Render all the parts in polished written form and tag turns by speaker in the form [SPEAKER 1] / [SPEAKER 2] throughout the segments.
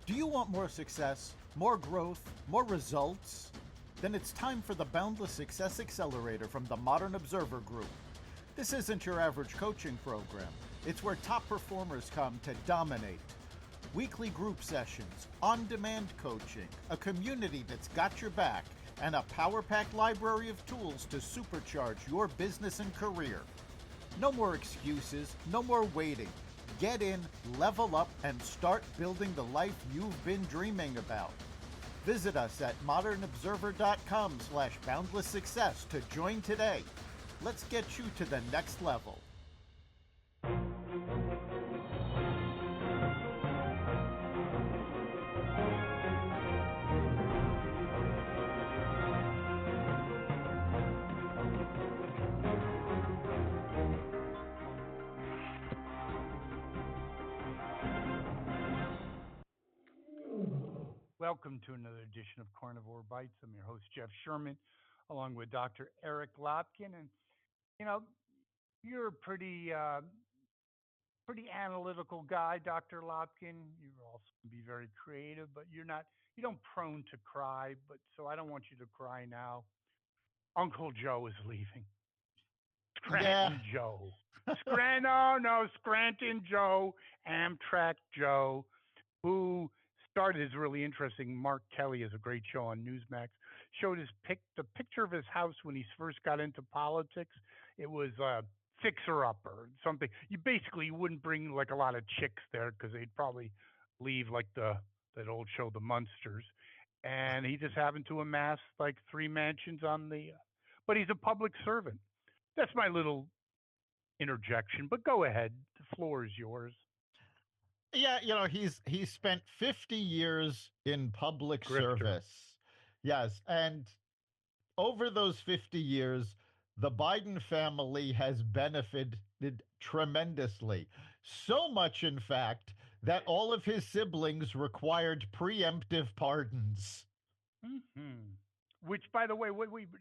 [SPEAKER 1] Do you want more success, more growth, more results? Then it's time for the Boundless Success Accelerator from the Modern Observer Group. This isn't your average coaching program. It's where top performers come to dominate. Weekly group sessions, on-demand coaching, a community that's got your back, and a power-packed library of tools to supercharge your business and career. No more excuses, no more waiting. Get in, level up, and start building the life you've been dreaming about. Visit us at modernobserver.com/boundlesssuccess to join today. Let's get you to the next level.
[SPEAKER 2] Welcome to another edition of Carnivore Bites. I'm your host, Jeff Sherman, along with Dr. Eric Lopkin. And, you know, you're a pretty analytical guy, Dr. Lopkin. You also can be very creative, but you don't prone to cry. But so I don't want you to cry now. Uncle Joe is leaving. Scranton Joe. Scranton Joe, Amtrak Joe, who started is really interesting. Mark Kelly has a great show on Newsmax. Showed the picture of his house when he first got into politics. It was a fixer-upper or something. You wouldn't bring like a lot of chicks there because they'd probably leave like that old show, The Munsters. And he just happened to amass like 3 mansions but he's a public servant. That's my little interjection. But go ahead. The floor is yours.
[SPEAKER 3] Yeah, he's spent 50 years in public service. Yes, and over those 50 years, the Biden family has benefited tremendously. So much, in fact, that all of his siblings required preemptive pardons.
[SPEAKER 2] Mm-hmm. Which, by the way,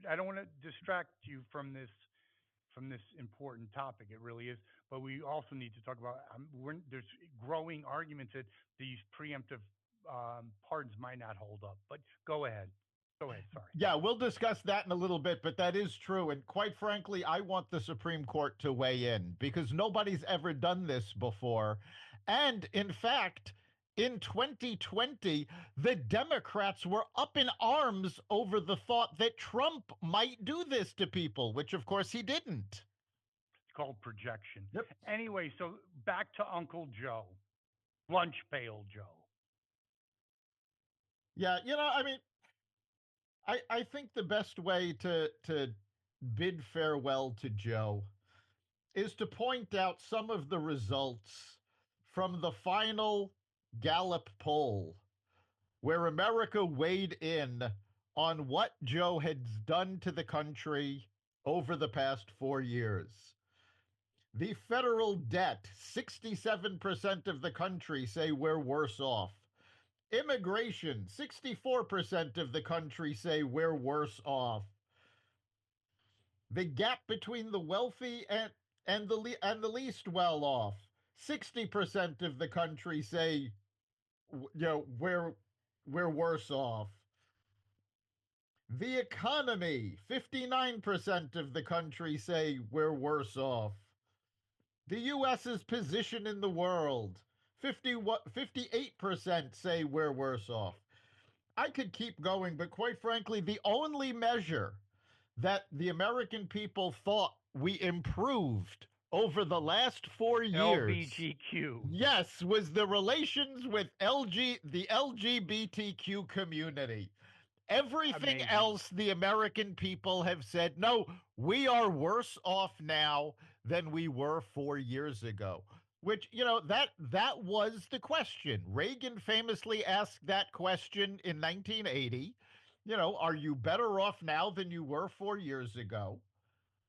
[SPEAKER 2] I don't want to distract you from this important topic. It really is. But we also need to talk about there's growing arguments that these preemptive pardons might not hold up. But go ahead. Sorry.
[SPEAKER 3] Yeah, we'll discuss that in a little bit, but that is true. And quite frankly, I want the Supreme Court to weigh in because nobody's ever done this before. And in fact, in 2020, the Democrats were up in arms over the thought that Trump might do this to people, which of course he didn't.
[SPEAKER 2] It's called projection.
[SPEAKER 3] Yep.
[SPEAKER 2] Anyway, so back to Uncle Joe, lunch pail Joe.
[SPEAKER 3] Yeah, I think the best way to bid farewell to Joe is to point out some of the results from the final Gallup poll, where America weighed in on what Joe had done to the country over the past 4 years. The federal debt, 67% of the country say we're worse off. Immigration, 64% of the country say we're worse off. The gap between the wealthy and the least well off, 60% of the country say we're worse off. The economy, 59% of the country say we're worse off. The U.S.'s position in the world, 58% say we're worse off. I could keep going, but quite frankly, the only measure that the American people thought we improved over the last 4 years,
[SPEAKER 2] LGBTQ,
[SPEAKER 3] yes, was the relations with the LGBTQ community. Everything
[SPEAKER 2] Amazing.
[SPEAKER 3] else, the American people have said, no, we are worse off now than we were 4 years ago. Which, that was the question. Reagan famously asked that question in 1980. Are you better off now than you were 4 years ago?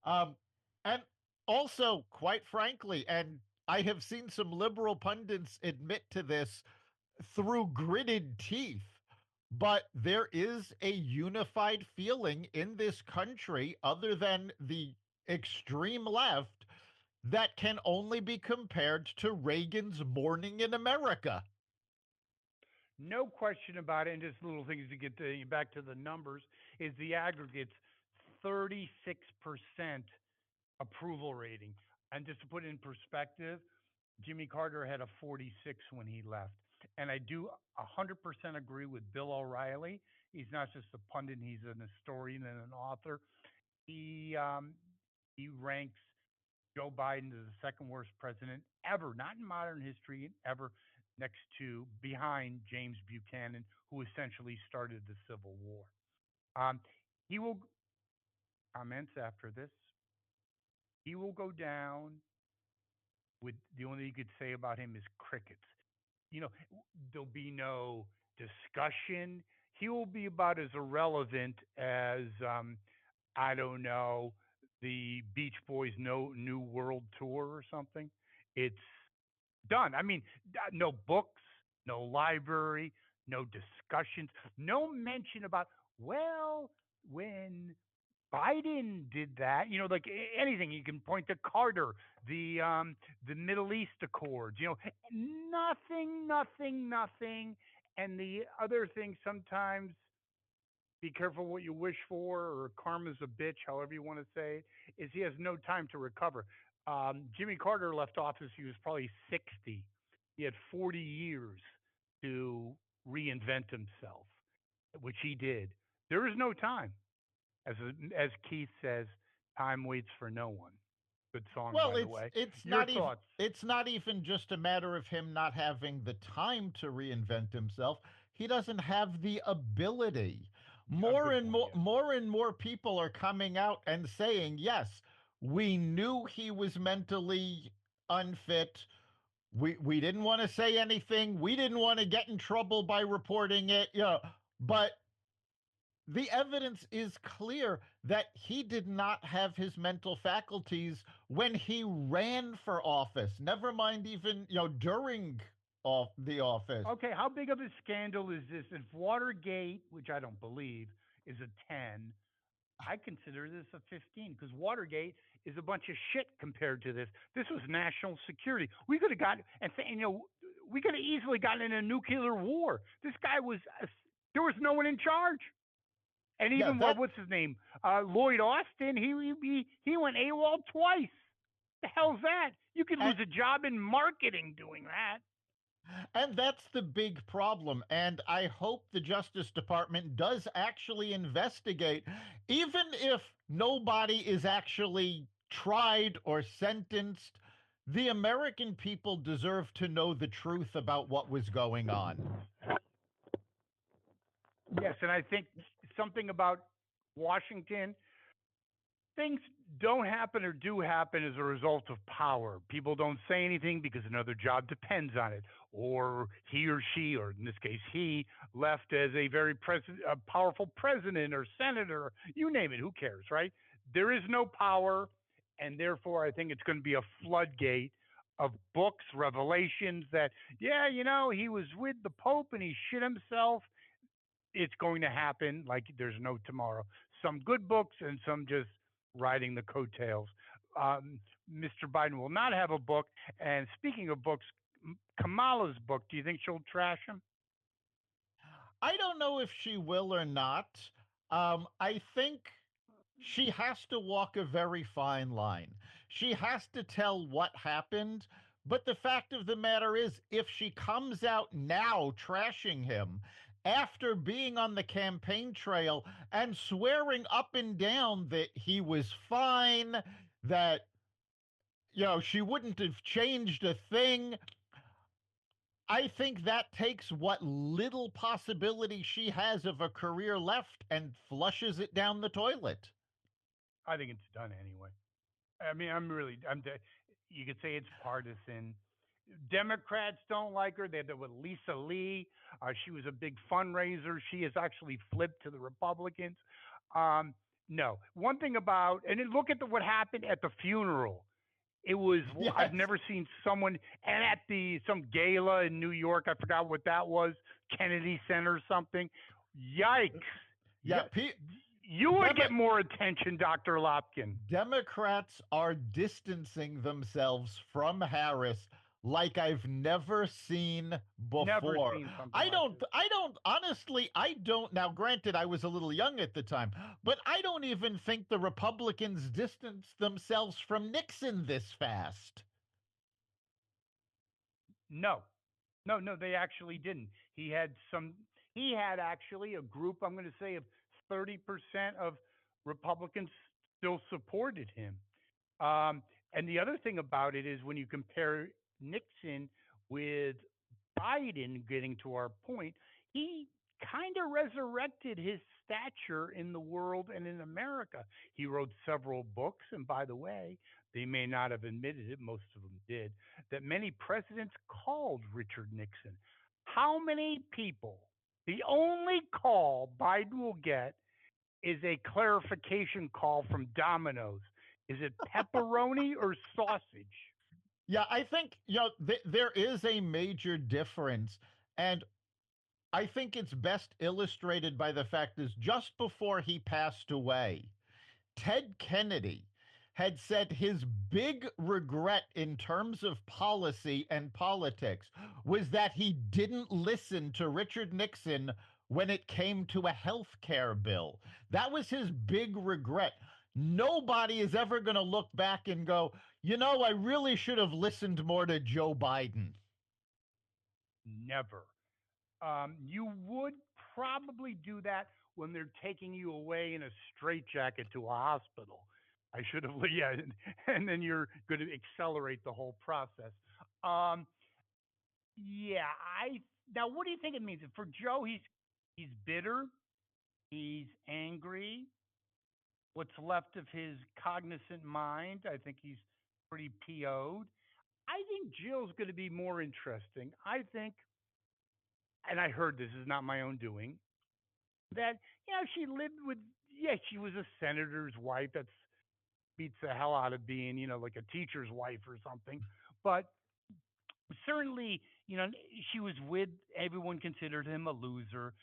[SPEAKER 3] And also, quite frankly, and I have seen some liberal pundits admit to this through gritted teeth, but there is a unified feeling in this country, other than the extreme left, that can only be compared to Reagan's Morning in America.
[SPEAKER 2] No question about it. And just little things to get back to the numbers is the aggregates 36% approval rating. And just to put it in perspective, Jimmy Carter had a 46 when he left. And I do 100% agree with Bill O'Reilly. He's not just a pundit, he's an historian and an author. He, um, he ranks Joe Biden as the second worst president ever, not in modern history, ever, next to behind James Buchanan, who essentially started the Civil War. Um, he will comments after this. He will go down with the only thing you could say about him is crickets. You know, there'll be no discussion. He will be about as irrelevant as I don't know, the Beach Boys' No New World Tour or something. It's done. I mean, no books, no library, no discussions, no mention about, well, when Biden did that, like anything you can point to Carter, the Middle East Accords, nothing, nothing, nothing. And the other thing sometimes be careful what you wish for, or karma's a bitch, however you want to say it, is he has no time to recover. Jimmy Carter left office, he was probably 60. He had 40 years to reinvent himself, which he did. There is no time. As Keith says, time waits for no one. Good song,
[SPEAKER 3] Well,
[SPEAKER 2] by the
[SPEAKER 3] it's
[SPEAKER 2] way.
[SPEAKER 3] it's
[SPEAKER 2] Your
[SPEAKER 3] not even
[SPEAKER 2] thoughts?
[SPEAKER 3] it's not even just a matter of him not having the time to reinvent himself. He doesn't have the ability.
[SPEAKER 2] A
[SPEAKER 3] More
[SPEAKER 2] good
[SPEAKER 3] and
[SPEAKER 2] point,
[SPEAKER 3] more
[SPEAKER 2] yes.
[SPEAKER 3] more and more people are coming out and saying, "Yes, we knew he was mentally unfit. We didn't want to say anything. We didn't want to get in trouble by reporting it." But the evidence is clear that he did not have his mental faculties when he ran for office, never mind even during the office.
[SPEAKER 2] Okay, how big of a scandal is this? If Watergate, which I don't believe, is a 10, I consider this a 15 because Watergate is a bunch of shit compared to this. This was national security. We could have gotten, we could have easily gotten in a nuclear war. This guy was, there was no one in charge. And
[SPEAKER 3] Yeah,
[SPEAKER 2] even
[SPEAKER 3] that
[SPEAKER 2] what's his name, Lloyd Austin, he went AWOL twice. The hell's that? You could
[SPEAKER 3] and,
[SPEAKER 2] lose a job in marketing doing that.
[SPEAKER 3] and that's the big problem. And I hope the Justice Department does actually investigate, even if nobody is actually tried or sentenced. The American people deserve to know the truth about what was going on.
[SPEAKER 2] Yes, and I think something about Washington, things don't happen or do happen as a result of power. People don't say anything because another job depends on it, or he or she, or in this case he, left as a very powerful president or senator. You name it. Who cares, right? There is no power, and therefore I think it's going to be a floodgate of books, revelations that, yeah, he was with the Pope and he shit himself. It's going to happen like there's no tomorrow. Some good books and some just riding the coattails. Mr. Biden will not have a book. And speaking of books, Kamala's book, do you think she'll trash him?
[SPEAKER 3] I don't know if she will or not. I think she has to walk a very fine line. She has to tell what happened. But the fact of the matter is, if she comes out now trashing him after being on the campaign trail and swearing up and down that he was fine, that, she wouldn't have changed a thing, I think that takes what little possibility she has of a career left and flushes it down the toilet.
[SPEAKER 2] I think it's done anyway. I mean, you could say it's partisan. Democrats don't like her. They had with Lisa Lee. She was a big fundraiser. She has actually flipped to the Republicans. Um, no. One thing about, and then look at what happened at the funeral. It was, I've
[SPEAKER 3] Yes.
[SPEAKER 2] never seen someone, and at some gala in New York, I forgot what that was, Kennedy Center or something. Yikes.
[SPEAKER 3] Yeah.
[SPEAKER 2] You would
[SPEAKER 3] Demo-
[SPEAKER 2] get more attention, Dr. Lopkin.
[SPEAKER 3] Democrats are distancing themselves from Harris like I've never seen
[SPEAKER 2] Never
[SPEAKER 3] before.
[SPEAKER 2] seen something like this.
[SPEAKER 3] I don't, honestly, I don't. Now, granted, I was a little young at the time, but I don't even think the Republicans distanced themselves from Nixon this fast.
[SPEAKER 2] No, no, they actually didn't. He had some. He had actually a group. I'm going to say of 30% of Republicans still supported him. Um, and the other thing about it is when you compare Nixon with Biden, getting to our point, he kind of resurrected his stature in the world and in America. He wrote several books, and by the way, they may not have admitted it, most of them did, that many presidents called Richard Nixon. How many people? The only call Biden will get is a clarification call from Domino's. Is it pepperoni or sausage?
[SPEAKER 3] Yeah, I think, there is a major difference. And I think it's best illustrated by the fact is just before he passed away, Ted Kennedy had said his big regret in terms of policy and politics was that he didn't listen to Richard Nixon when it came to a health care bill. That was his big regret. Nobody is ever going to look back and go, I really should have listened more to Joe Biden.
[SPEAKER 2] Never. You would probably do that when they're taking you away in a straitjacket to a hospital. I should have, yeah, and then you're going to accelerate the whole process. Um, yeah, I now what do you think it means for Joe? He's bitter, he's angry. What's left of his cognizant mind, I think he's pretty PO'd. I think Jill's going to be more interesting. I think, and I heard this is not my own doing, that she lived with, yeah, she was a senator's wife. That's beats the hell out of being like a teacher's wife or something. But certainly, she was with, everyone considered him a loser.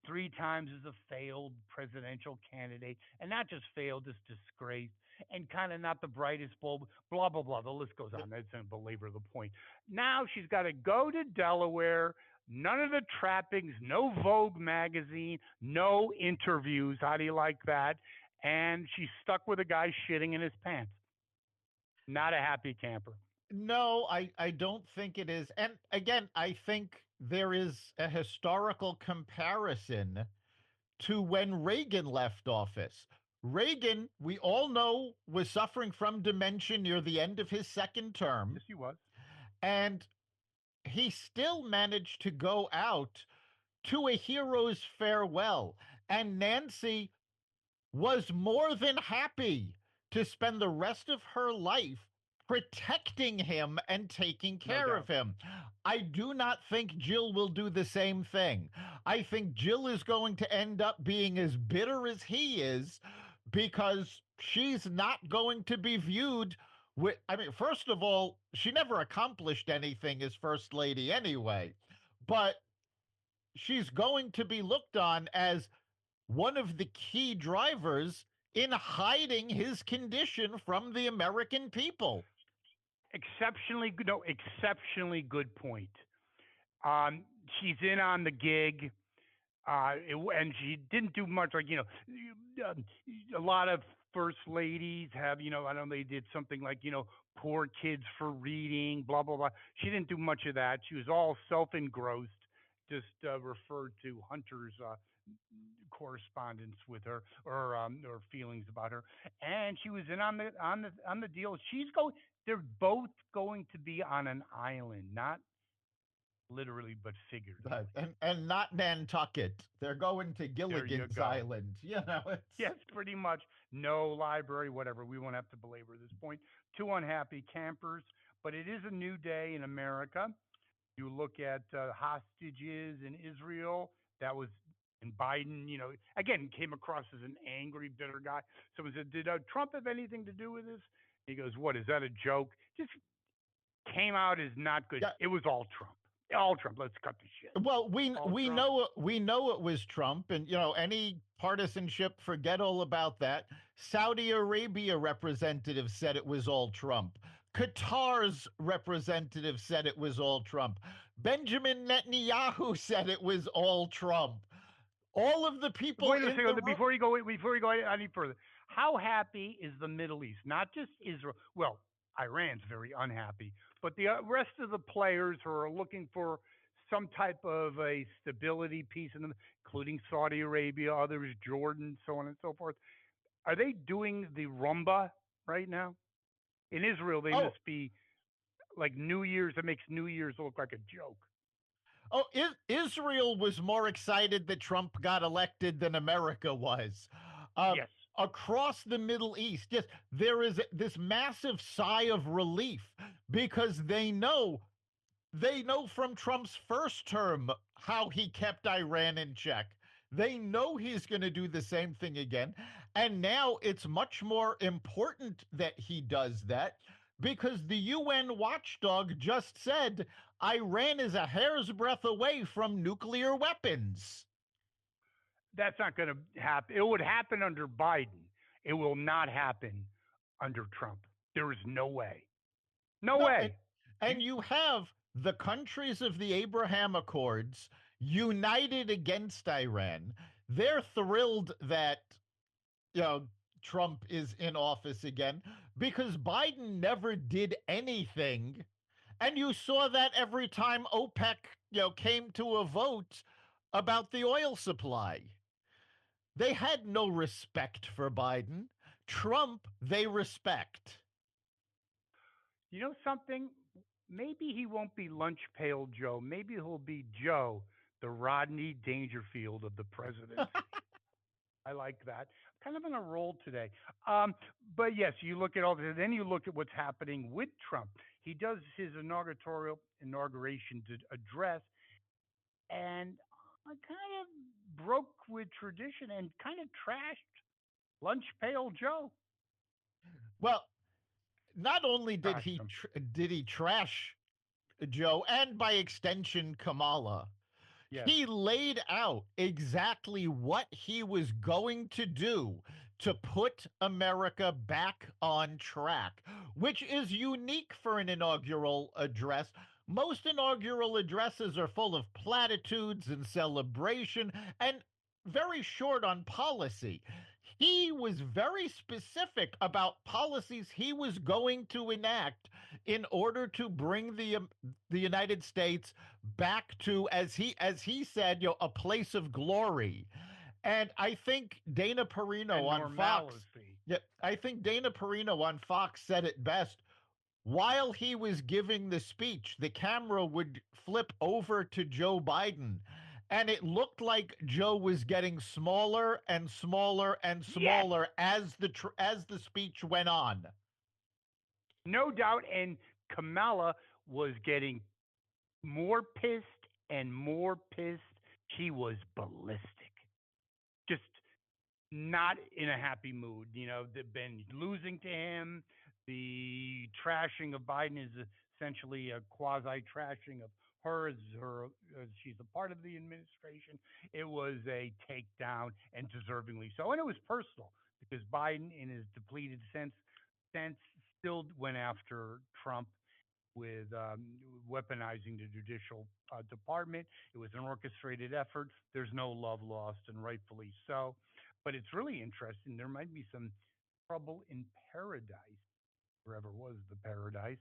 [SPEAKER 2] Three times as a failed presidential candidate, and not just failed, just disgraced, and kind of not the brightest bulb. Blah blah blah. The list goes on. That's going to belabor the point. Now she's got to go to Delaware. None of the trappings. No Vogue magazine. No interviews. How do you like that? And she's stuck with a guy shitting in his pants. Not a happy camper.
[SPEAKER 3] No, I don't think it is. And again, I think there is a historical comparison to when Reagan left office. Reagan, we all know, was suffering from dementia near the end of his second term,
[SPEAKER 2] Yes, he was.
[SPEAKER 3] and he still managed to go out to a hero's farewell. And Nancy was more than happy to spend the rest of her life protecting him and taking
[SPEAKER 2] No
[SPEAKER 3] care of
[SPEAKER 2] doubt.
[SPEAKER 3] him. I do not think Jill will do the same thing. I think Jill is going to end up being as bitter as he is because she's not going to be viewed with, I mean, first of all, she never accomplished anything as first lady anyway, but she's going to be looked on as one of the key drivers in hiding his condition from the American people.
[SPEAKER 2] Exceptionally good. No, exceptionally good point. Um, she's in on the gig. And she didn't do much. Like a lot of first ladies have. I don't know, they did something like poor kids for reading. Blah blah blah. She didn't do much of that. She was all self-engrossed. Just referred to Hunter's correspondence with her or feelings about her, and she was in on the deal. She's going. They're both going to be on an island, not literally but figuratively.
[SPEAKER 3] And not Nantucket. They're going to
[SPEAKER 2] There you
[SPEAKER 3] Gilligan's
[SPEAKER 2] go.
[SPEAKER 3] Island. It's
[SPEAKER 2] Yes, pretty much. No library, whatever. We won't have to belabor this point. Two unhappy campers, but it is a new day in America. You look at hostages in Israel. That was, and Biden, again, came across as an angry, bitter guy. Someone said, "Did Trump have anything to do with this?" He goes, "What is that? A joke?" Just came out as not good.
[SPEAKER 3] yeah.
[SPEAKER 2] It was all Trump. All Trump. Let's cut the shit.
[SPEAKER 3] Well, we
[SPEAKER 2] All
[SPEAKER 3] we
[SPEAKER 2] Trump.
[SPEAKER 3] know we know it was Trump, and any partisanship, forget all about that. Saudi Arabia representative said it was all Trump. Qatar's representative said it was all Trump. Benjamin Netanyahu said it was all Trump. All of the people
[SPEAKER 2] Wait a
[SPEAKER 3] in the
[SPEAKER 2] second.
[SPEAKER 3] room.
[SPEAKER 2] Before you go any further, how happy is the Middle East? Not just Israel. Well, Iran's very unhappy, but the rest of the players who are looking for some type of a stability piece, including Saudi Arabia, others, Jordan, so on and so forth. Are they doing the rumba right now? In Israel, they
[SPEAKER 3] Oh,
[SPEAKER 2] must be like New Year's. It makes New Year's look like a joke.
[SPEAKER 3] oh, Israel was more excited that Trump got elected than America was. Um,
[SPEAKER 2] Yes.
[SPEAKER 3] Across the Middle East, yes, there is this massive sigh of relief because they know from Trump's first term how he kept Iran in check. They know he's going to do the same thing again. And now it's much more important that he does that because the UN watchdog just said Iran is a hair's breadth away from nuclear weapons.
[SPEAKER 2] That's not going to happen. It would happen under Biden. It will not happen under Trump. There is no way. No
[SPEAKER 3] No, and,
[SPEAKER 2] way. You,
[SPEAKER 3] and you have the countries of the Abraham Accords united against Iran. They're thrilled that you know Trump is in office again because Biden never did anything, and you saw that every time OPEC came to a vote about the oil supply. They had no respect for Biden. Trump, they respect.
[SPEAKER 2] you know something? Maybe he won't be lunch pail Joe. Maybe he'll be Joe, the Rodney Dangerfield of the presidency. I like that. Kind of on a roll today. But yes, you look at all this, then you look at what's happening with Trump. He does his inauguration address, and I kind of broke with tradition and kind of trashed Lunch Pail Joe.
[SPEAKER 3] Well, not only did
[SPEAKER 2] Trashed
[SPEAKER 3] he
[SPEAKER 2] him.
[SPEAKER 3] did he trash Joe and by extension Kamala,
[SPEAKER 2] Yes.
[SPEAKER 3] he laid out exactly what he was going to do to put America back on track, which is unique for an inaugural address. Most inaugural addresses are full of platitudes and celebration and very short on policy. He was very specific about policies he was going to enact in order to bring the United States back to, as he said, a place of glory. And I think Dana Perino
[SPEAKER 2] And
[SPEAKER 3] on Fox,
[SPEAKER 2] normalcy.
[SPEAKER 3] yeah, I think Dana Perino on Fox said it best. While he was giving the speech, the camera would flip over to Joe Biden, and it looked like Joe was getting smaller and smaller and
[SPEAKER 2] Yes.
[SPEAKER 3] smaller as the speech went on.
[SPEAKER 2] No doubt. And Kamala was getting more pissed and more pissed. She was ballistic. Just not in a happy mood. They've been losing to him. The trashing of Biden is essentially a quasi trashing of her as she's a part of the administration. It was a takedown and deservingly so, and it was personal because Biden, in his depleted sense still went after Trump with weaponizing the judicial department. It was an orchestrated effort. There's no love lost, and rightfully so. But it's really interesting. There might be some trouble in paradise, wherever was the paradise.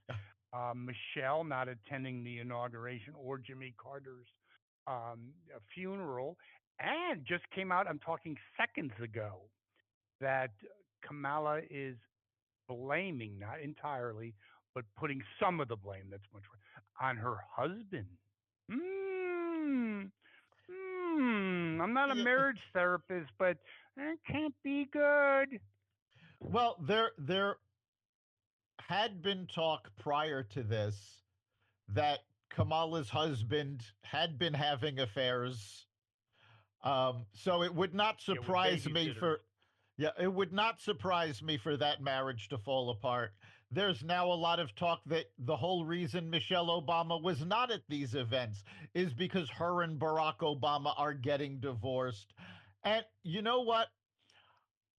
[SPEAKER 2] Michelle not attending the inauguration or Jimmy Carter's funeral. And just came out, I'm talking seconds ago, that Kamala is blaming, not entirely, but putting some of the blame, that's much on her husband. Mm, I'm not a
[SPEAKER 3] Yeah,
[SPEAKER 2] marriage therapist, but that can't be good.
[SPEAKER 3] well, there had been talk prior to this that Kamala's husband had been having affairs. So it would not
[SPEAKER 2] Yeah, with
[SPEAKER 3] surprise me
[SPEAKER 2] babysitters.
[SPEAKER 3] for, yeah, it would not surprise me for that marriage to fall apart. There's now a lot of talk that the whole reason Michelle Obama was not at these events is because her and Barack Obama are getting divorced. And you know what?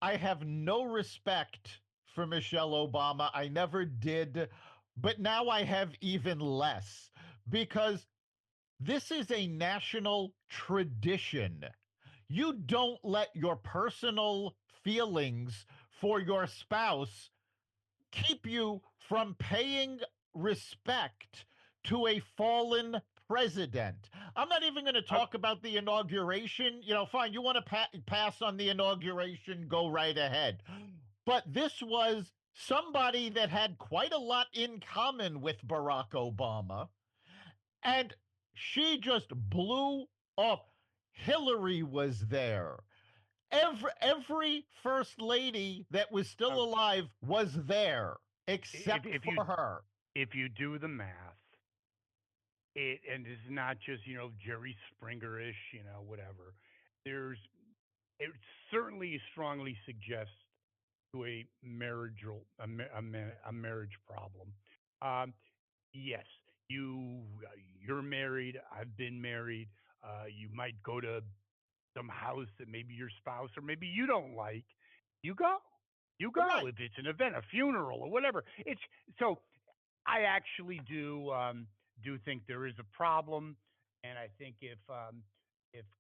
[SPEAKER 3] I have no respect for Michelle Obama. I never did. but now I have even less because this is a national tradition. You don't let your personal feelings for your spouse keep you from paying respect to a fallen president. I'm not even going to
[SPEAKER 2] Uh,
[SPEAKER 3] talk about the inauguration. You know, fine, you want to pass on the inauguration, go right ahead. But this was somebody that had quite a lot in common with Barack Obama, and she just blew up. Hillary was there. Every first lady that was still
[SPEAKER 2] uh,
[SPEAKER 3] alive was there
[SPEAKER 2] if
[SPEAKER 3] except
[SPEAKER 2] if you
[SPEAKER 3] for her.
[SPEAKER 2] if you do the math, and it's not just Jerry Springer-ish, whatever. There's it certainly strongly suggests to a marriageal a marriage problem. Um, yes, you you're married. I've been married. You might go to some house that maybe your spouse or maybe you don't like. You go. You go
[SPEAKER 3] Right.
[SPEAKER 2] if it's an event, a funeral, or whatever. It's so I actually do think there is a problem, and I think if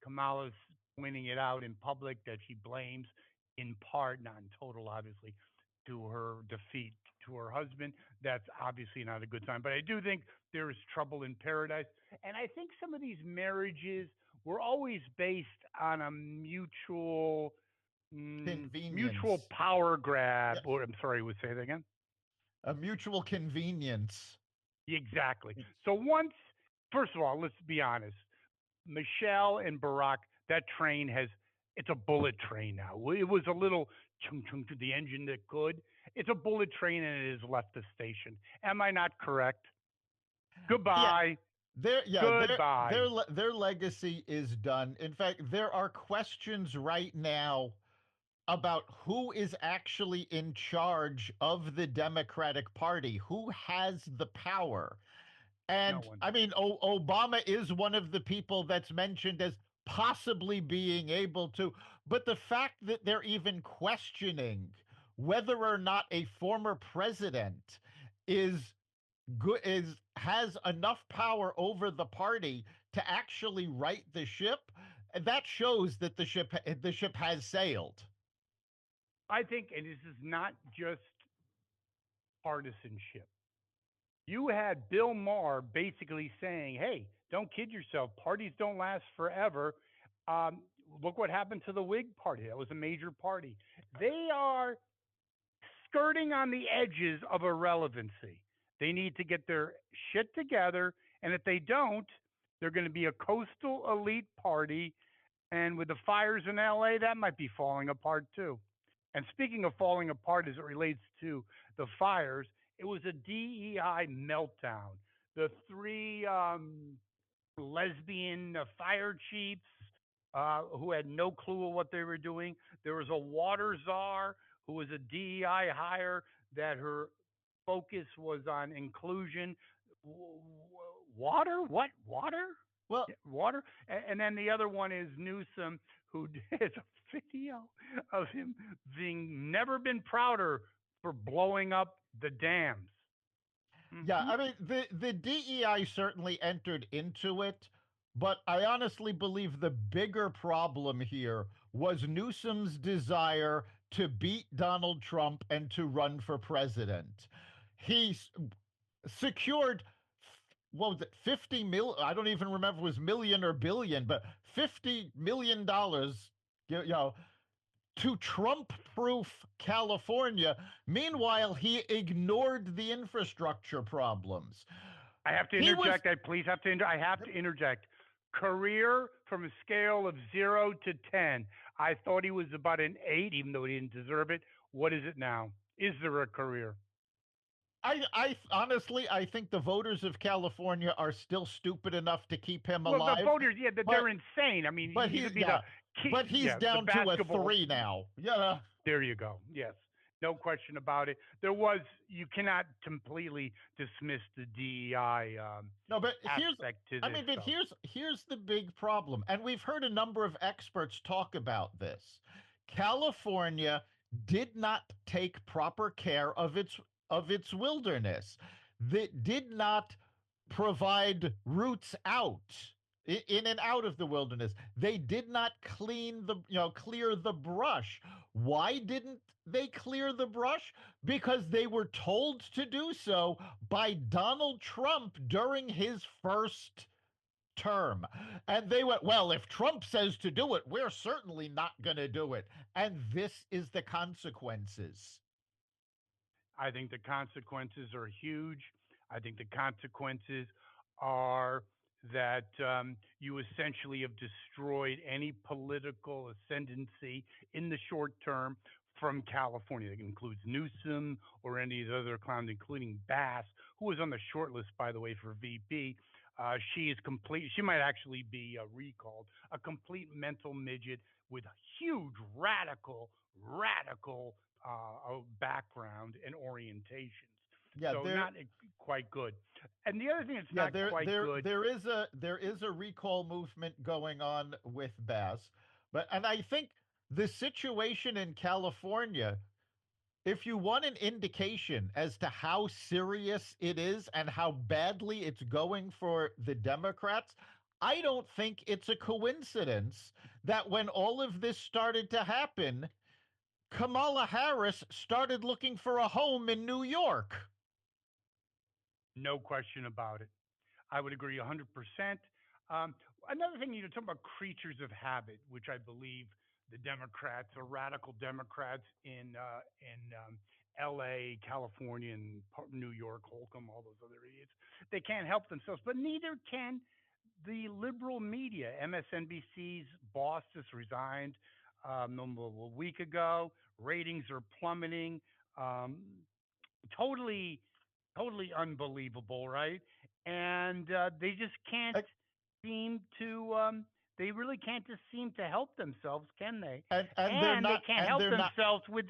[SPEAKER 2] Kamala's pointing it out in public that she blames in part, not in total, obviously, to her defeat to her husband, that's obviously not a good sign. But I do think there is trouble in paradise, and I think some of these marriages were always based on a mutual
[SPEAKER 3] Convenience.
[SPEAKER 2] power grab.
[SPEAKER 3] Yes.
[SPEAKER 2] Or I'm sorry, would say that again.
[SPEAKER 3] A mutual convenience.
[SPEAKER 2] Exactly. So once, first of all, let's be honest. Michelle and Barack, that train it's a bullet train now. It was a little chung chung to the engine that could. It's a bullet train and it has left the station. Am I not correct?
[SPEAKER 3] Yeah,
[SPEAKER 2] Goodbye.
[SPEAKER 3] their
[SPEAKER 2] Goodbye.
[SPEAKER 3] their legacy is done. In fact, there are questions right now about who is actually in charge of the Democratic Party, who has the power.
[SPEAKER 2] No
[SPEAKER 3] And
[SPEAKER 2] one.
[SPEAKER 3] I mean, Obama is one of the people that's mentioned as possibly being able to, but the fact that they're even questioning whether or not a former president is good is has enough power over the party to actually right the ship, that shows that the ship has sailed.
[SPEAKER 2] I think, and this is not just partisanship. You had Bill Maher basically saying, "Hey, don't kid yourself. Parties don't last forever." Um, Look what happened to the Whig Party. That was a major party. They are skirting on the edges of irrelevancy. They need to get their shit together, and if they don't, they're going to be a coastal elite party. And with the fires in LA, that might be falling apart too. And speaking of falling apart as it relates to the fires, it was a DEI meltdown. The three lesbian fire chiefs who had no clue of what they were doing. There was a water czar who was a DEI hire that her focus was on inclusion. Water? What? Water?
[SPEAKER 3] Well,
[SPEAKER 2] Yeah, water? And then the other one is Newsom, who did a video of him being never been prouder for blowing up the dams.
[SPEAKER 3] yeah,
[SPEAKER 2] Hmm.
[SPEAKER 3] I mean the DEI certainly entered into it, but I honestly believe the bigger problem here was Newsom's desire to beat Donald Trump and to run for president. He secured, what was it, 50 mil, I don't even remember if it was million or billion, but $50 million, you know, to Trump proof California. Meanwhile, he ignored the infrastructure problems.
[SPEAKER 2] I have to
[SPEAKER 3] He was,
[SPEAKER 2] interject. I please have to. I have to interject. Career from a scale of 0 to 10. I thought he was about an 8, even though he didn't deserve it. What is it now? Is there a career?
[SPEAKER 3] I honestly, I think the voters of California are still stupid enough to keep him
[SPEAKER 2] Well, the
[SPEAKER 3] alive.
[SPEAKER 2] voters, yeah,
[SPEAKER 3] But
[SPEAKER 2] they're insane. I mean,
[SPEAKER 3] but
[SPEAKER 2] you
[SPEAKER 3] he,
[SPEAKER 2] could be the
[SPEAKER 3] yeah,
[SPEAKER 2] key,
[SPEAKER 3] but he's
[SPEAKER 2] yeah, the
[SPEAKER 3] down to a
[SPEAKER 2] basketball.
[SPEAKER 3] 3 now. Yeah.
[SPEAKER 2] There you go. Yes, no question about it. There was. You cannot completely dismiss the DEI
[SPEAKER 3] No, but
[SPEAKER 2] aspect to
[SPEAKER 3] I
[SPEAKER 2] this
[SPEAKER 3] mean, but
[SPEAKER 2] stuff.
[SPEAKER 3] here's the big problem, and we've heard a number of experts talk about this. California did not take proper care of its wilderness. that did not provide routes out in and out of the wilderness. They did not clear the brush. Why didn't they clear the brush? Because they were told to do so by Donald Trump during his first term. And they went, well, if Trump says to do it, we're certainly not going to do it. And this is the consequences.
[SPEAKER 2] I think the consequences are huge. I think the consequences are that you essentially have destroyed any political ascendancy in the short term from California. That includes Newsom or any of the other clowns, including Bass, who was on the short list, by the way, for VP. She is complete. She might actually be recalled. A complete mental midget with huge radical background and orientations.
[SPEAKER 3] Yeah,
[SPEAKER 2] So
[SPEAKER 3] there
[SPEAKER 2] not quite good. And the other thing that's
[SPEAKER 3] yeah,
[SPEAKER 2] not quite good.
[SPEAKER 3] there is a recall movement going on with Bass. But and I think the situation in California, if you want an indication as to how serious it is and how badly it's going for the Democrats, I don't think it's a coincidence that when all of this started to happen, Kamala Harris started looking for a home in New York.
[SPEAKER 2] No question about it. I would agree 100%. Um, Another thing, you know, talking about creatures of habit, which I believe the Democrats or radical Democrats in L.A., California, and New York, Holcomb, all those other idiots, they can't help themselves, but neither can the liberal media. MSNBC's boss just resigned a week ago. Ratings are plummeting. Um, totally, totally unbelievable, right? And they just can't seem to. They really can't just seem to help themselves, can they? And they can't help
[SPEAKER 3] they're not.
[SPEAKER 2] themselves with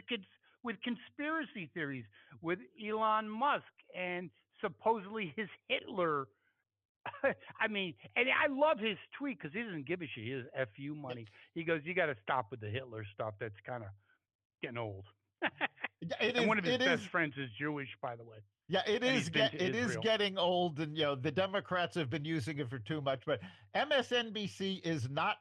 [SPEAKER 2] with conspiracy theories, with Elon Musk and supposedly his Hitler. I mean, and I love his tweet because he doesn't give a shit. He is fu money. He goes, "You got to stop with the Hitler stuff. That's kind of getting old."
[SPEAKER 3] It
[SPEAKER 2] And
[SPEAKER 3] is
[SPEAKER 2] one of his
[SPEAKER 3] it
[SPEAKER 2] best
[SPEAKER 3] is
[SPEAKER 2] friends is Jewish, by the way,
[SPEAKER 3] Yeah,
[SPEAKER 2] and he's been to
[SPEAKER 3] it is
[SPEAKER 2] Israel.
[SPEAKER 3] getting old, and the Democrats have been using it for too much. But MSNBC is not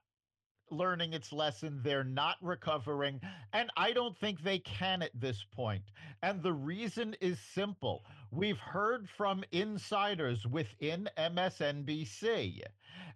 [SPEAKER 3] learning its lesson. They're not recovering. And I don't think they can at this point. And the reason is simple. We've heard from insiders within MSNBC.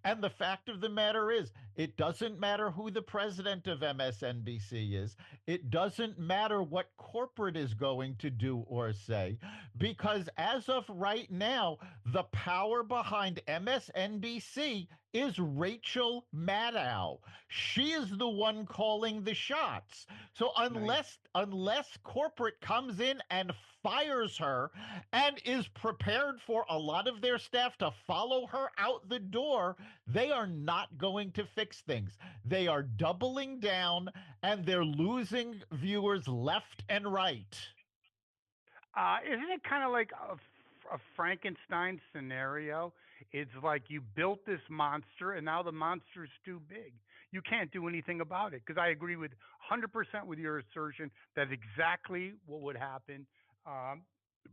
[SPEAKER 3] And the fact of the matter is, it doesn't matter who the president of MSNBC is. It doesn't matter what corporate is going to do or say, because as of right now, the power behind MSNBC is Rachel Maddow. She is the one calling the shots. So
[SPEAKER 2] Nice.
[SPEAKER 3] unless corporate comes in and fires her and is prepared for a lot of their staff to follow her out the door, they are not going to fix things. They are doubling down and they're losing viewers left and right.
[SPEAKER 2] Isn't it kind of like a Frankenstein scenario? It's like you built this monster, and now the monster's too big. You can't do anything about it. Because I agree with 100% with your assertion. That's exactly what would happen. Um,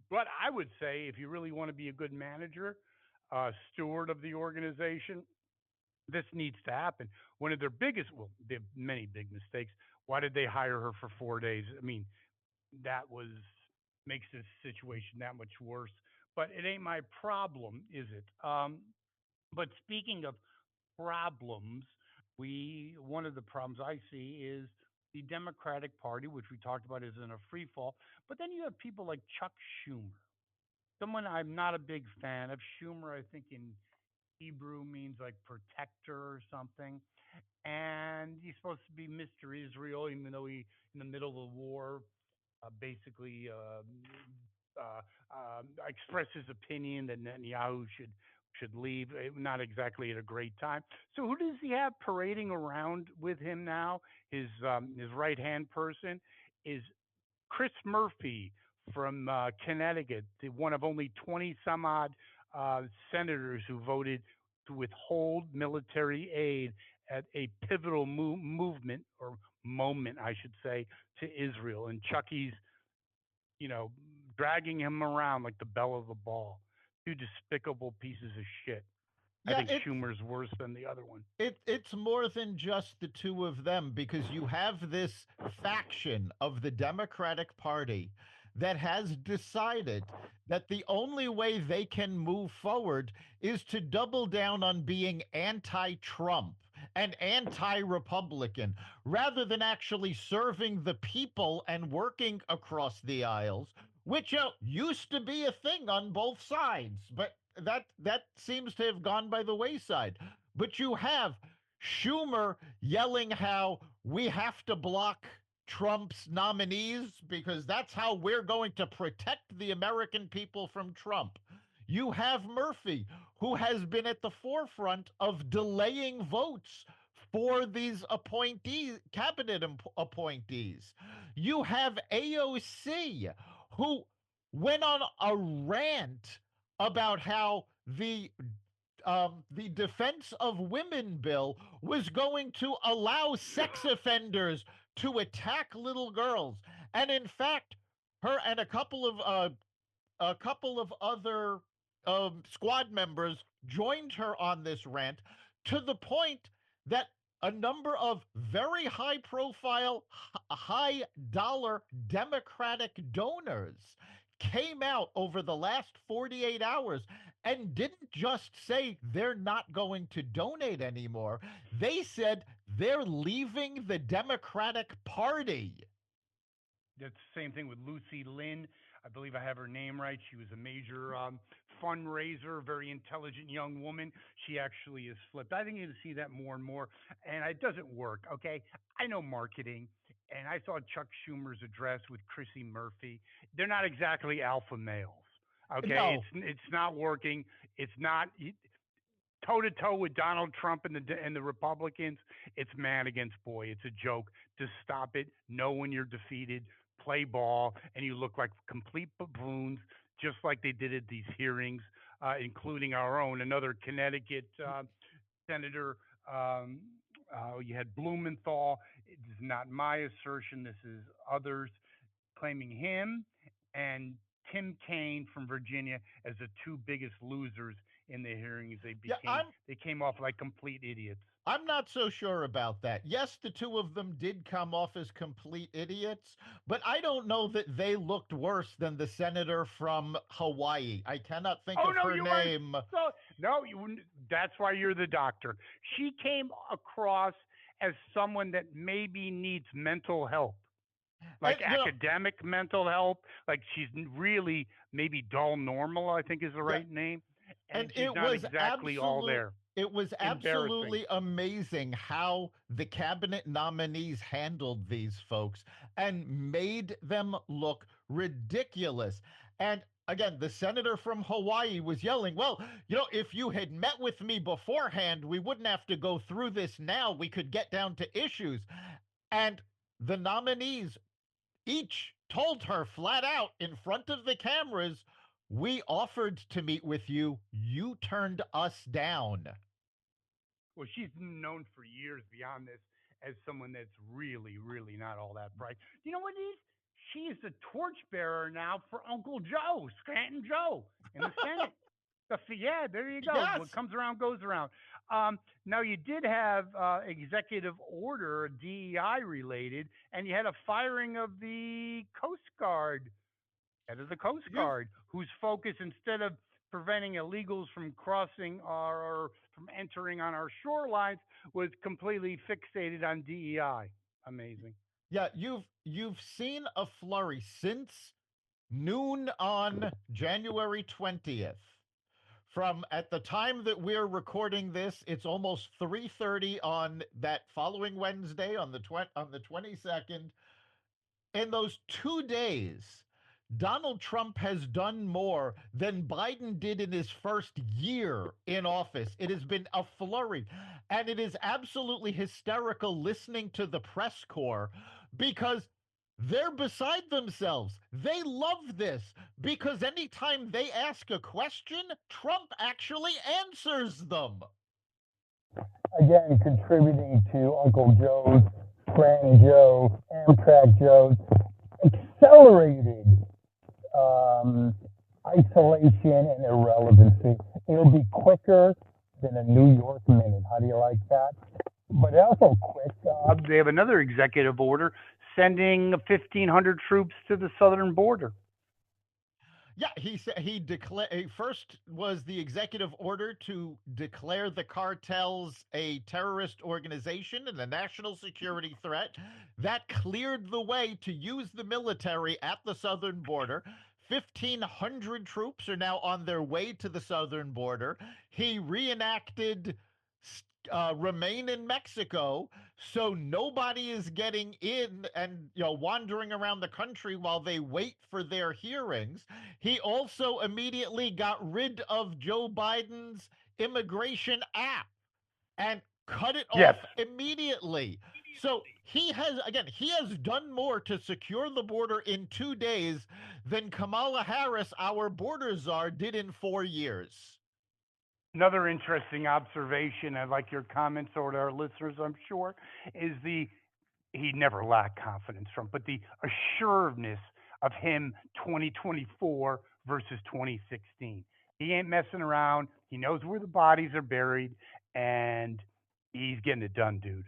[SPEAKER 2] but I would say, if you really want to be a good manager, steward of the organization, this needs to happen. One of their biggest, well, they have many big mistakes. Why did they hire her for 4 days? I mean, that was makes this situation that much worse. But it ain't my problem, is it? But speaking of problems, we one of the problems I see is the Democratic Party, which we talked about, is in a free fall. But then you have people like Chuck Schumer, someone I'm not a big fan of. Schumer, I think in Hebrew means like protector or something, and he's supposed to be Mr. Israel, even though he in the middle of the war basically expressed his opinion that Netanyahu should leave. Not exactly at a great time. So who does he have parading around with him now? His right hand person is Chris Murphy from Connecticut, one of only 20 some odd senators who voted to withhold military aid at a pivotal movement or moment, I should say, to Israel. And Chucky's, you know, dragging him around like the belle of the ball. Two despicable pieces of shit. I
[SPEAKER 3] Yeah,
[SPEAKER 2] think Schumer's worse than the other one.
[SPEAKER 3] it's more than just the two of them because you have this faction of the Democratic Party that has decided that the only way they can move forward is to double down on being anti-Trump and anti-Republican rather than actually serving the people and working across the aisles, which used to be a thing on both sides, but that seems to have gone by the wayside. But you have Schumer yelling how we have to block Trump's nominees because that's how we're going to protect the American people from Trump. You have Murphy, who has been at the forefront of delaying votes for these appointees, cabinet appointees. You have AOC, who went on a rant about how the Defense of Women bill was going to allow sex offenders to attack little girls, and in fact, her and a couple of other squad members joined her on this rant to the point that a number of very high profile, high dollar Democratic donors came out over the last 48 hours and didn't just say they're not going to donate anymore. They said they're leaving the Democratic Party.
[SPEAKER 2] That's the same thing with Lucy Lynn. I believe I have her name right. She was a major fundraiser, very intelligent young woman. She actually is flipped. I think you're going to see that more and more, and it doesn't work. Okay, I know marketing, and I saw Chuck Schumer's address with Chrissy Murphy. They're not exactly alpha males. Okay,
[SPEAKER 3] No,
[SPEAKER 2] it's not working. It's not toe to toe with Donald Trump and the Republicans. It's man against boy. It's a joke. Just stop it. Know when you're defeated. Play ball, and you look like complete baboons, just like they did at these hearings, including our own. Another Connecticut senator. You had Blumenthal. It is not my assertion. This is others claiming him and Tim Kaine from Virginia as the two biggest losers in the hearings.
[SPEAKER 3] yeah,
[SPEAKER 2] They came off like complete idiots.
[SPEAKER 3] I'm not so sure about that. Yes, the two of them did come off as complete idiots, but I don't know that they looked worse than the senator from Hawaii. I cannot think
[SPEAKER 2] Oh
[SPEAKER 3] of
[SPEAKER 2] no,
[SPEAKER 3] her
[SPEAKER 2] you weren't.
[SPEAKER 3] name.
[SPEAKER 2] So no, you wouldn't. That's why you're the doctor. She came across as someone that maybe needs mental help,
[SPEAKER 3] And,
[SPEAKER 2] like academic mental help. Like she's really maybe dull normal, I think is the
[SPEAKER 3] yeah,
[SPEAKER 2] right name, and
[SPEAKER 3] and
[SPEAKER 2] she's not exactly all there.
[SPEAKER 3] it was
[SPEAKER 2] Embarrassing.
[SPEAKER 3] absolutely amazing how the cabinet nominees handled these folks and made them look ridiculous. And again, the senator from Hawaii was yelling, well, if you had met with me beforehand, we wouldn't have to go through this now. We could get down to issues. And the nominees each told her flat out in front of the cameras, we offered to meet with you. You turned us down.
[SPEAKER 2] Well, she's known for years beyond this as someone that's really, really not all that bright. You know what it is? She is the torchbearer now for Uncle Joe, Scranton Joe, in the Senate. Yeah, there you go.
[SPEAKER 3] Yes.
[SPEAKER 2] What comes around goes around. Now you did have executive order, DEI related, and you had a firing of the Coast Guard head of the Coast
[SPEAKER 3] You've
[SPEAKER 2] Guard, whose focus, instead of preventing illegals from crossing or from entering on our shorelines, was completely fixated on DEI. Amazing.
[SPEAKER 3] yeah, you've seen a flurry since noon on January 20th. From at the time that we're recording this, it's almost 3:30 on that following Wednesday on the 22nd. In those 2 days, Donald Trump has done more than Biden did in his first year in office. It has been a flurry. And it is absolutely hysterical listening to the press corps because they're beside themselves. They love this because anytime they ask a question, Trump actually answers them.
[SPEAKER 4] Again, contributing to Uncle Joe's, Granny Joe, Amtrak Joe's accelerated isolation and irrelevancy. It'll be quicker than a New York minute. How do you like that? But also quick.
[SPEAKER 2] They have another executive order sending 1,500 troops to the southern border.
[SPEAKER 3] Yeah, he said he declared first was the executive order to declare the cartels a terrorist organization and a national security threat. That cleared the way to use the military at the southern border. 1,500 troops are now on their way to the southern border. He reenacted remain in Mexico, so nobody is getting in and wandering around the country while they wait for their hearings. He also immediately got rid of Joe Biden's immigration app and cut it
[SPEAKER 2] Yes.
[SPEAKER 3] off immediately. So he has done more to secure the border in 2 days than Kamala Harris, our border czar, did in 4 years.
[SPEAKER 2] Another interesting observation, I'd like your comments or to our listeners, I'm sure, is he never lacked confidence, Trump, but the assuredness of him 2024 versus 2016. He ain't messing around. He knows where the bodies are buried, and he's getting it done, dude.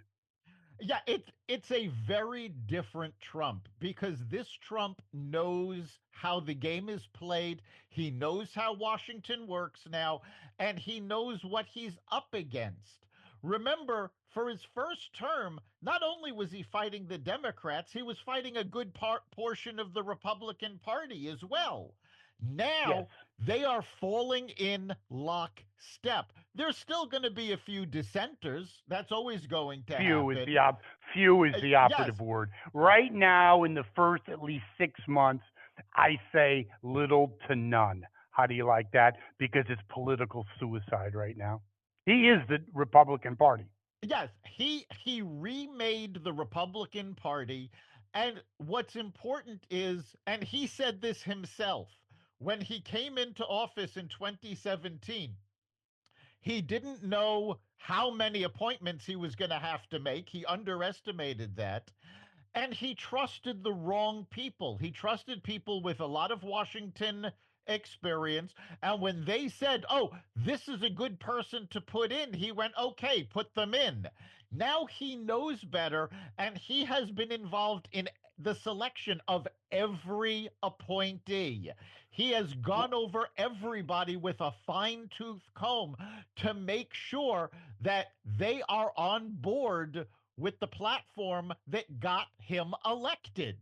[SPEAKER 3] Yeah, it's a very different Trump because this Trump knows how the game is played. He knows how Washington works now, and he knows what he's up against. Remember, for his first term, not only was he fighting the Democrats, he was fighting a good portion of the Republican Party as well.
[SPEAKER 2] Yes.
[SPEAKER 3] Now they are falling in lockstep. There's still going to be a few dissenters. That's always going to
[SPEAKER 2] Few is
[SPEAKER 3] happen.
[SPEAKER 2] the operative
[SPEAKER 3] Yes.
[SPEAKER 2] word. Right now, in the first at least 6 months, I say little to none. How do you like that? Because it's political suicide right now. He is the Republican Party.
[SPEAKER 3] Yes, he remade the Republican Party, and what's important is, and he said this himself when he came into office in 2017, he didn't know how many appointments he was going to have to make. He underestimated that. And he trusted the wrong people. He trusted people with a lot of Washington experience. And when they said, oh, this is a good person to put in, he went, okay, put them in. Now he knows better, and he has been involved in the selection of every appointee. He has gone over everybody with a fine tooth comb to make sure that they are on board with the platform that got him elected.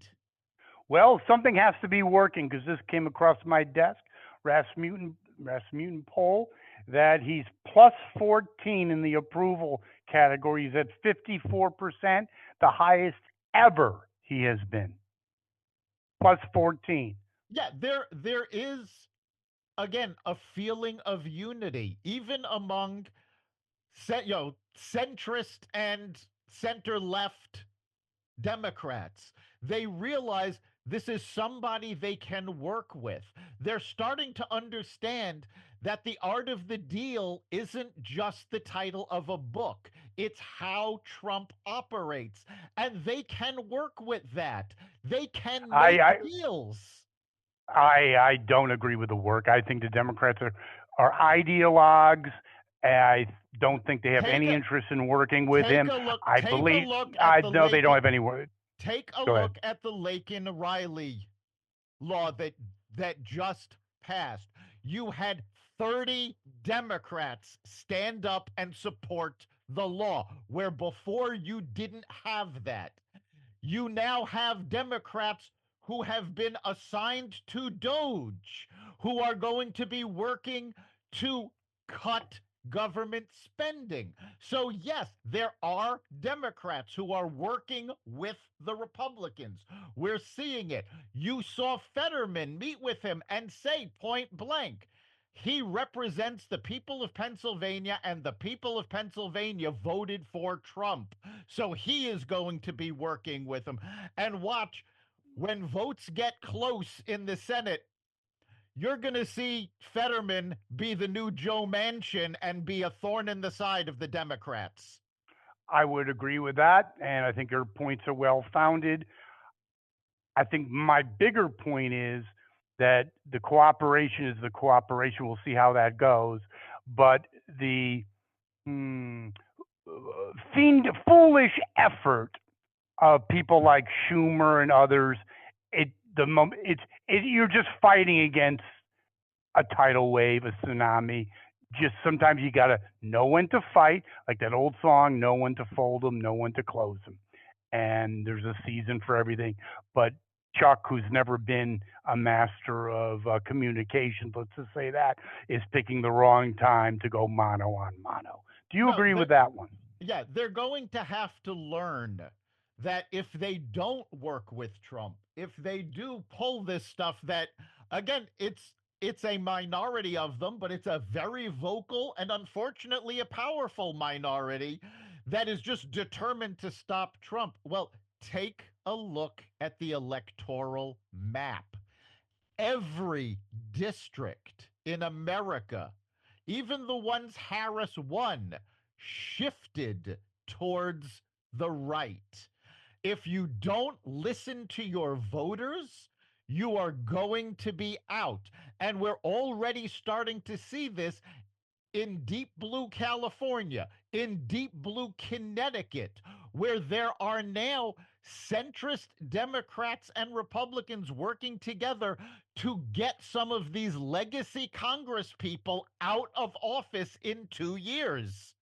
[SPEAKER 2] Well, something has to be working because this came across my desk. Rasmussen poll that he's plus 14 in the approval category. He's at 54%, the highest ever he has been. Plus 14.
[SPEAKER 3] Yeah, there is again a feeling of unity even among centrist and center left Democrats. They realize this is somebody they can work with. They're starting to understand that the art of the deal isn't just the title of a book, it's how Trump operates. And they can work with that. They can
[SPEAKER 2] I,
[SPEAKER 3] make
[SPEAKER 2] I
[SPEAKER 3] deals.
[SPEAKER 2] I don't agree with the work. I think the Democrats are ideologues. I don't think they have
[SPEAKER 3] Take
[SPEAKER 2] any
[SPEAKER 3] a
[SPEAKER 2] interest in working with
[SPEAKER 3] take
[SPEAKER 2] him.
[SPEAKER 3] a look.
[SPEAKER 2] I
[SPEAKER 3] Take a
[SPEAKER 2] believe
[SPEAKER 3] look at
[SPEAKER 2] I
[SPEAKER 3] the
[SPEAKER 2] know they don't
[SPEAKER 3] Lakin.
[SPEAKER 2] have any word.
[SPEAKER 3] Take a
[SPEAKER 2] Go ahead.
[SPEAKER 3] look at the Lakin Riley law that just passed. You had 30 Democrats stand up and support the law, where before you didn't have that. You now have Democrats who have been assigned to Doge, who are going to be working to cut government spending. So, yes, there are Democrats who are working with the Republicans. We're seeing it. You saw Fetterman meet with him and say point blank, he represents the people of Pennsylvania, and the people of Pennsylvania voted for Trump. So he is going to be working with them. And watch, when votes get close in the Senate, you're going to see Fetterman be the new Joe Manchin and be a thorn in the side of the Democrats.
[SPEAKER 2] I would agree with that, and I think your points are well founded. I think my bigger point is that the cooperation is the cooperation. We'll see how that goes. But the foolish effort of people like Schumer and others, you're just fighting against a tidal wave, a tsunami. Just sometimes you gotta know when to fight, like that old song, know when to fold them, know when to close them. And there's a season for everything. But Chuck, who's never been a master of communications, let's just say that, is picking the wrong time to go mano on mano. Do you agree with that one?
[SPEAKER 3] Yeah, they're going to have to learn that if they don't work with Trump, if they do pull this stuff that, again, it's a minority of them, but it's a very vocal and unfortunately a powerful minority that is just determined to stop Trump. Well, take a look at the electoral map. Every district in America, even the ones Harris won, shifted towards the right. If you don't listen to your voters, you are going to be out. And we're already starting to see this in deep blue California, in deep blue Connecticut, where there are now centrist Democrats and Republicans working together to get some of these legacy Congress people out of office in 2 years.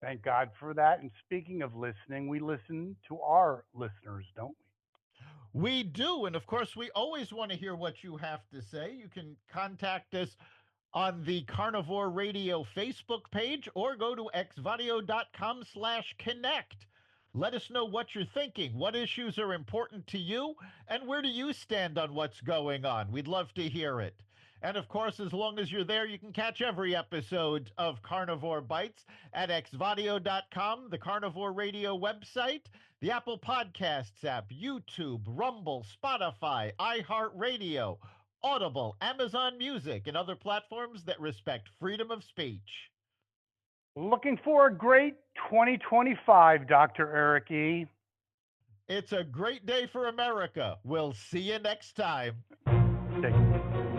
[SPEAKER 2] Thank God for that. And speaking of listening, we listen to our listeners, don't we?
[SPEAKER 3] We do. And of course, we always want to hear what you have to say. You can contact us on the Carnivore Radio Facebook page or go to xvadio.com/connect. Let us know what you're thinking. What issues are important to you? And where do you stand on what's going on? We'd love to hear it. And of course, as long as you're there, you can catch every episode of Carnivore Bites at xvadio.com, the Carnivore Radio website, the Apple Podcasts app, YouTube, Rumble, Spotify, iHeartRadio, Audible, Amazon Music, and other platforms that respect freedom of speech.
[SPEAKER 2] Looking for a great 2025, Dr. Eric E.
[SPEAKER 3] It's a great day for America. We'll see you next time.
[SPEAKER 2] Take care.